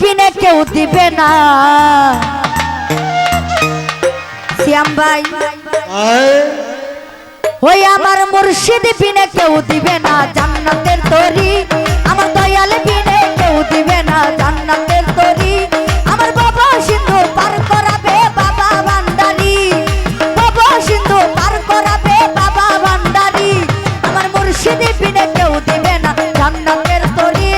বিনে কেউ দিবে না। শ্যাম ভাই ওই আমার মুর্শিদ বিনে কেউ দিবে না জান্নাতের তরি, আমার দয়াল বিনে কেউ দিবে না জান্নাতের তরি। আমার বাবা সিন্ধু পার করাবে বাবা ভান্ডারি, বাবা সিন্ধু পার করাবে বাবা ভান্ডারি। আমার মুর্শিদ বিনে কেউ দিবে না জান্নাতের তরি।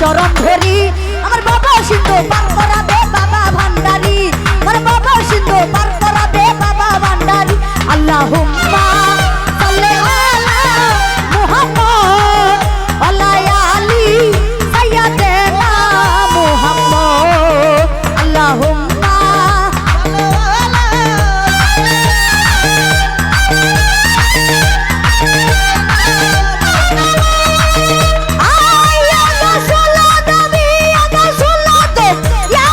চরণ ধরি আমার বাবা সিন্ধু পার করাবে বাবা ভান্ডারি, আমার বাবা সিন্ধু পার করাবে বাবা ভান্ডারি। আল্লাহুম্মা সাল্লি আলা মুহাম্মদ আলা আলি সাইয়্যিদিনা মুহাম্মদ। আল্লাহুম্মা Ya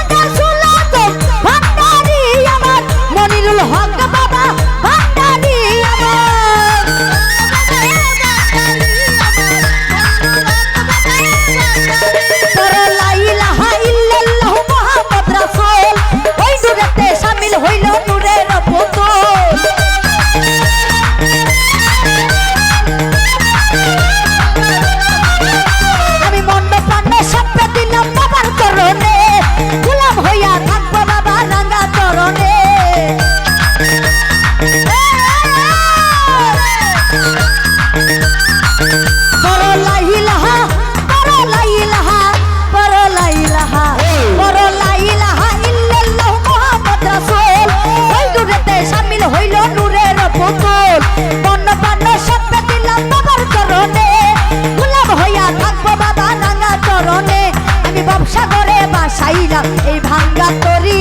বাসাইলা এই ভাঙ্গা তরি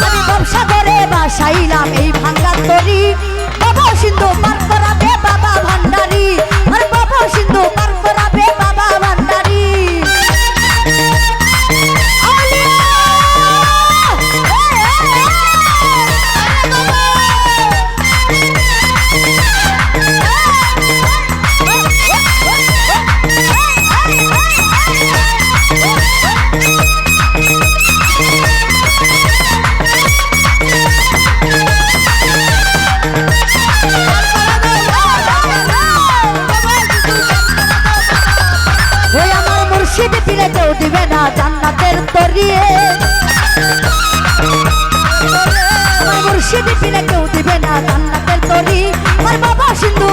আমি ব্যবসা করে বাসাইলাম এই ভাঙ্গা তরি বাবা সিন্ধু পার করাবে বাবা ভান্ডারি আর বাবা সিন্ধু পার করাবে বাবা ভান্ডারি মুর্শিদ পিলে কেউ দিবে না জান্নাতের তরি মুর্শিদ পিলে কেউ দিবে না জান্নাতের তরি আমার বাবা সিন্ধু